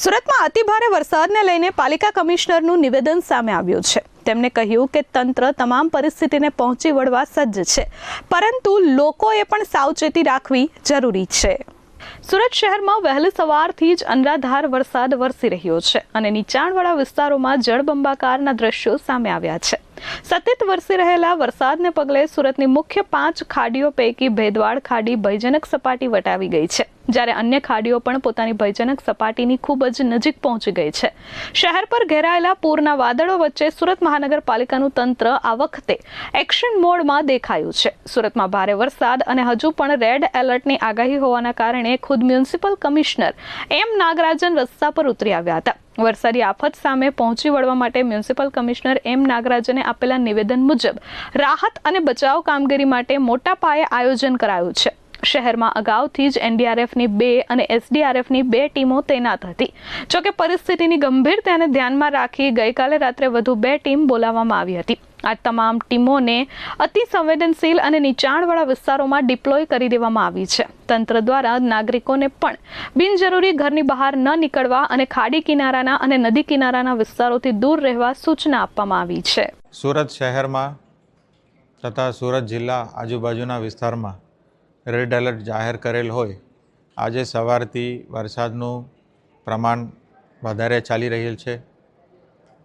સુરતમાં અતિભારે વરસાદને લઈને પાલિકા કમિશનરનું નિવેદન સામે આવ્યું છે। તેમણે કહ્યું કે તંત્ર તમામ પરિસ્થિતિને પહોંચી વળવા સજ્જ છે, પરંતુ લોકોએ પણ સાવચેતી રાખવી જરૂરી છે। સુરત શહેરમાં વહેલી સવારથી જ અનરાધાર વરસાદ વરસી રહ્યો છે અને નીચાણવાળા વિસ્તારોમાં જળબંબાકારના દ્રશ્યો સામે આવ્યા છે। સતત વરસી રહેલા વરસાદને પગલે સુરતની મુખ્ય 5 ખાડીઓ પૈકી ભેદવાડ ખાડી ભયજનક સપાટી વટાવી ગઈ છે, જ્યારે અન્ય ખાડીઓ પણ પોતાની ભયજનક સપાટીની ખૂબ જ નજીક પહોંચી ગઈ છે। શહેર પર ઘેરાયેલા પૂરના વાદળો વચ્ચે સુરત મહાનગરપાલિકાનું તંત્ર આ વખતે એક્શન મોડમાં દેખાયું છે। સુરતમાં ભારે વરસાદ અને હજુ પણ રેડ એલર્ટની આગાહી હોવાના કારણે ખુદ મ્યુનિસિપલ કમિશનર એમ નાગરાજન રસ્તા પર ઉતરી આવ્યા હતા। વરસાદી આફત સામે પહોંચી વળવા માટે મ્યુનિસિપલ કમિશનર એમ નાગરાજને આપેલા નિવેદન મુજબ રાહત અને બચાવ કામગીરી માટે મોટા પાયે આયોજન કરાયું છે। શહેરમાં અગાઉથી જ એનડીઆરએફની 2 અને એસડીઆરએફની 2 ટીમો તૈનાત હતી। જોકે પરિસ્થિતિની ગંભીરતાને ધ્યાનમાં રાખી ગઈકાલે રાત્રે વધુ 2 ટીમ બોલાવવામાં આવી હતી। આ તમામ ટીમોને અતિ સંવેદનશીલ અને નીચાણવાળા વિસ્તારોમાં ડિપ્લોય કરી દેવામાં આવી છે। તંત્ર દ્વારા નાગરિકોને પણ બિનજરૂરી ઘરની બહાર ન નીકળવા અને ખાડી કિનારાના અને નદી કિનારાના વિસ્તારોથી દૂર રહેવા સૂચના આપવામાં આવી છે। સુરત શહેરમાં તથા સુરત જિલ્લા આજુબાજુના વિસ્તારમાં રેડ એલર્ટ જાહેર કરેલ હોય આજે સવારથી વરસાદનું પ્રમાણ વધારે ચાલી રહેલ છે।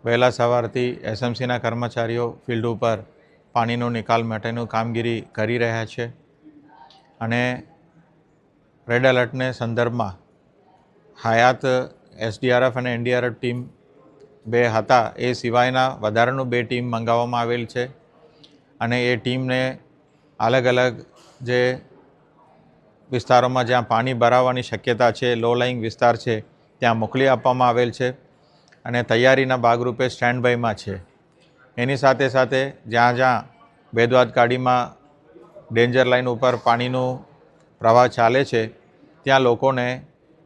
વહેલા સવારથી એસએમસીના કર્મચારીઓ ફિલ્ડ ઉપર પાણીનો નિકાલ માટેનું કામગીરી કરી રહ્યા છે અને રેડ એલર્ટને સંદર્ભમાં હયાત એસડીઆરએફ અને એનડીઆરએફ ટીમ 2 હતા, એ સિવાયના વધારાનું 2 ટીમ મંગાવવામાં આવેલ છે અને એ ટીમને અલગ અલગ જે વિસ્તારોમાં જ્યાં પાણી ભરાવાની શક્યતા છે, લો લાઇંગ વિસ્તાર છે, ત્યાં મોકલી આપવામાં આવેલ છે અને તૈયારીના ભાગરૂપે સ્ટેન્ડ બાયમાં છે। એની સાથે સાથે જ્યાં જ્યાં ભેદવાદ ખાડીમાં ડેન્જર લાઇન ઉપર પાણીનું પ્રવાહ ચાલે છે ત્યાં લોકોને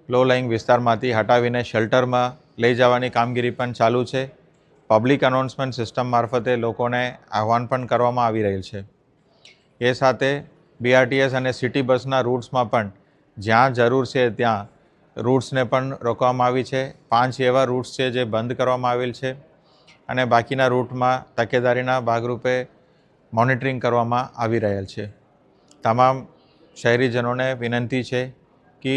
લો લાઇંગ વિસ્તારમાંથી હટાવીને શેલ્ટરમાં લઈ જવાની કામગીરી પણ ચાલુ છે। પબ્લિક અનાઉન્સમેન્ટ સિસ્ટમ મારફતે લોકોને આહવાન પણ કરવામાં આવી રહેલ છે। એ સાથે બીઆરટીએસ અને સિટી બસના રૂટ્સમાં પણ જ્યાં જરૂર છે ત્યાં રૂટ્સને પણ રોકવામાં આવી છે। 5 એવા રૂટ્સ છે જે બંધ કરવામાં આવેલ છે અને બાકીના રૂટમાં તકેદારીના ભાગરૂપે મોનિટરિંગ કરવામાં આવી રહેલ છે। તમામ શહેરીજનોને વિનંતી છે કે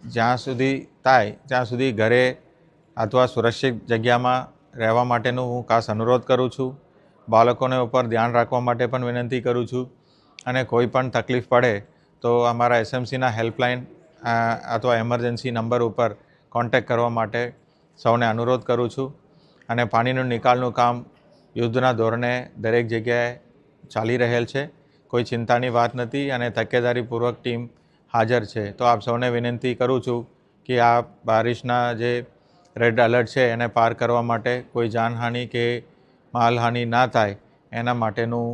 જ્યાં સુધી થાય ત્યાં સુધી ઘરે અથવા સુરક્ષિત જગ્યામાં રહેવા માટેનું હું ખાસ અનુરોધ કરું છું। બાળકોને ઉપર ધ્યાન રાખવા માટે પણ વિનંતી કરું છું અને કોઈ પણ તકલીફ પડે તો અમારા એસએમસીના હેલ્પલાઇન અથવા એમરજન્સી નંબર ઉપર કોન્ટેક્ટ કરવા માટે સૌને અનુરોધ કરું છું અને પાણીનું નિકાલનું કામ યુદ્ધના ધોરણે દરેક જગ્યાએ ચાલી રહેલ છે। કોઈ ચિંતાની વાત નથી અને તકેદારીપૂર્વક ટીમ હાજર છે। તો આપ સૌને વિનંતી કરું છું કે આ બારિશના જે રેડ એલર્ટ છે એને પાર કરવા માટે કોઈ જાનહાનિ કે માલહાનિ ના થાય એના માટેનું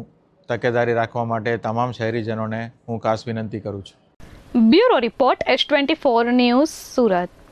તકેદારી રાખવા માટે તમામ શહેરીજનોને હું ખાસ વિનંતી કરું છું। Bureau report S24 news Surat.